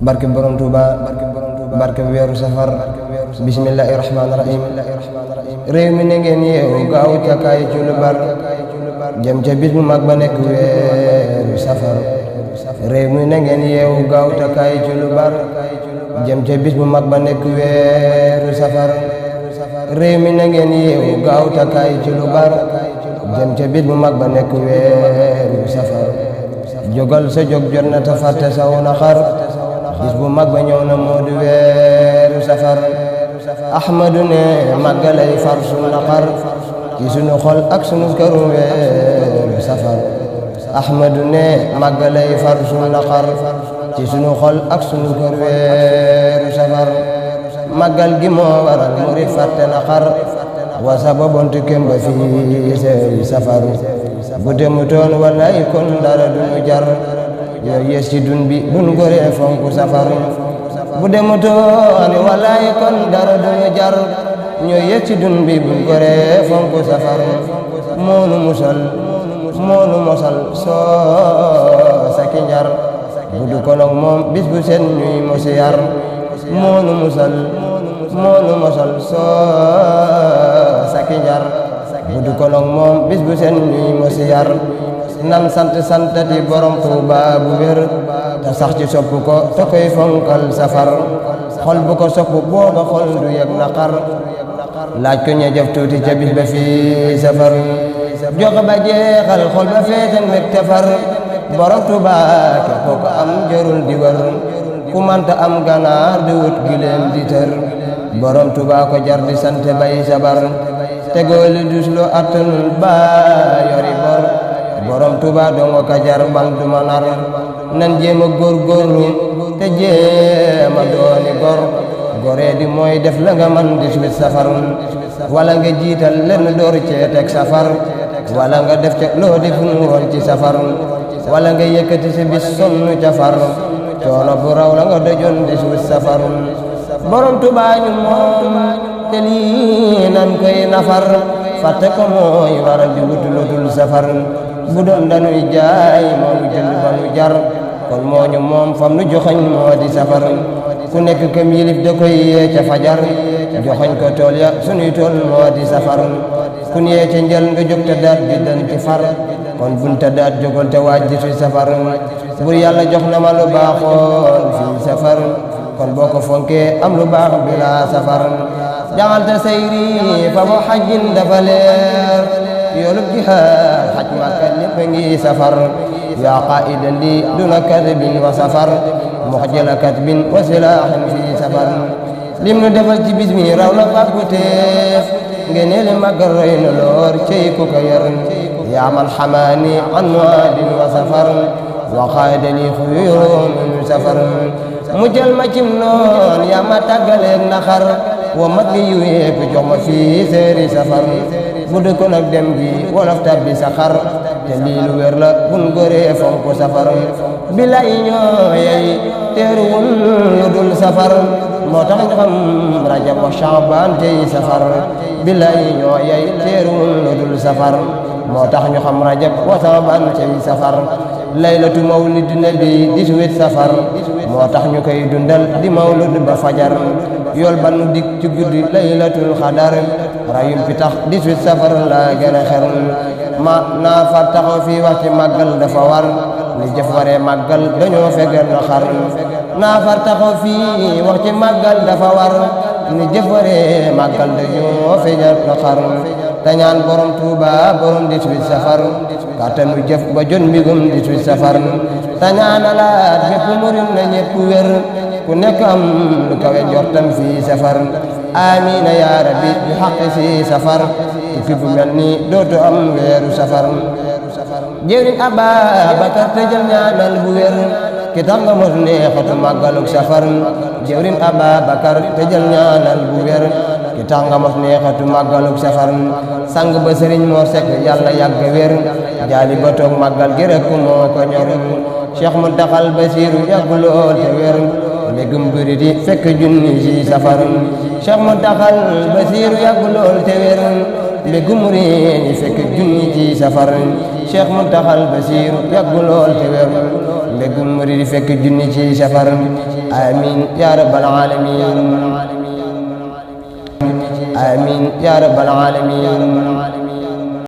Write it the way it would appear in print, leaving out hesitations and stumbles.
barke borom Tuuba barke weeru safar bismillahir rahmanir rahim réew mi na ngeen yeewu gaaw takkaay ci lu bar jëm ca bis bu mag ba nekk weeru safar réew mi na ngeen yeewu gaaw takkaay ci lu bar jëm ca bis bu mag ba nekk weeru safar réew mi na ngeen yeewu gaaw takkaay ci lu bar jëm ca bis bu mag ba nekk weeru safar jógal sa jóg jot na ta fàtte saw na xar bis bu mag ba ñëw na moo di weeru safar ahmadu ne màggalay far sunu naqar ci sunu xol ak sunu këru weeru safar ahmadu ne màggalay far sunu naqar ci sunu xol ak sunu kër weeru safar màggal gi moo waral murit fàtte naqar wa sababontu kemba fii seeru safar bu demutoon wallaay kon dara duñu jar ñoo yees ci dun bi dun goree fonku safar bu demutoon wallaay kon dara duñu jar ñoo yees ci dun bi dun goree fonku safar moonu mosal soo saki njar bu du konog moom bis bu sen ñuy mosi yar moonu mosal soo saki njar bu du konog moom bis bu sen ñuy mosi yar nan santati borom Tuuba bu wér te sax ci sopp ko te koy fonkal safar xol bu ko sopp booba xol du yëg naqar laaj ko ña jëf tuuti ca bis ba fii safar joxe ba jeexal xol ba feetan meg tefar borom Tuuba képp ko am jërul di wër ku manta am ganaar di wut gileem di tër borom Tuuba ko jar di sant bay sabar tegooli dus lu attanul ba yori bor borom Tuuba dongo ka jar bal du ma nar nan jéema góorgóorlu te jéema dooni gor goree di mooy def la nga man 18 safar wala nga jiital lenn door cee teg safar wala nga def ca loo defun woon ci safar wala nga yëkkati si bis sonn ca far coono bu raw la nga dojoon 18 safar borom Tuuba ñu moom te lii nan koy nafar fàtte ko mooy waral di wut lu dul safar bu doon dañuy jaay moo nu jënd ba nu jar kon moo ñu moom fam nu joxoñ moo di safar ku nekk kam yilif da koy yee ca fajar joxoñ ko tool ya sunuy tool moo di safar kun yee ca njël nga jóg te daat di dan ci far kon bun te daat jógal te waaj di suy safar bur yàlla jox na ma lu baaxoon fii safar kon boo ko fonkee am lu baax bila safar jaxalte sayri fa mu xajjin dafa leer yoolub jihaad xaj Makka lépp ngi safar yaa qaidan li duna kadbin wa safar muxjala kadbin wa silaahin fi safar lim nu defal ci bis mi raw na fàggu teef ngeneeli màggal roy na loor cey ku ko yor yaa man xamaani an waadin wa safar wa qaada li xuyurum min safar mu jël ma cim noon yaa ma tàggaleeg naxar wa mat gi yu yépp jox ma fii seeri safar bu dëkkoon ak dem gi wolof tabbi saxar te lii lu wér la bun goree fonku safar bilay ñoo yey teeruwul lu dul safar moo tax ñu xam rajab wa shaaban tey safar bilay ñoo yey teeruwul lu dul safar moo tax ñu xam rajab wa shaaban tey safar laylatu mawlid nabi 18 safar moo tax ñu koy dundal di mawlud ba fajar yool ba nu dik ci guddi laylatul xadar rayum fi tax 18 safar la gën a xer ma naa fa taxaw fii wax ci màggal dafa war li jëf waree màggal dañoo fegal na xar naa far taxaw fii wax ci màggal dafa war li jëf waree màggal dañoo fegal na xar tañaan borom Tuuba borom 18 safar kàttanu jëf ba jot mbigum 18 safar tañaanalaat bépp murit na ñépp wér ku nekk am lu kawe njortam fii safar amiina yaa rabbi bi xaqi si safar tukki bu mel ni dootu am weeru safar jëriñ Ababakar te jël ñaanal bu wér ki tax nga mos neexatu màggaluk safar jëriñ Ababakar te jël ñaanal bu wér ki tax nga mos neexatu màggaluk safar sang ba sëriñ Mor Sekk yàlla yàgg wér jaali ba toog màggal gi rek moo ko ñor Cheikh Muntaxal Basiru yàgg lool te wér mbégum bëri di fekk junni ci safar Cheikh Muntaxal Basiru yàgg lool te wér mbégum réeni fekk junni ci safar Cheikh Muntaxal Basiiru yàggu lool te wér mbégum murid yi fekk junni ci safar amin ya rabbal alamin amin ya rabbal alamin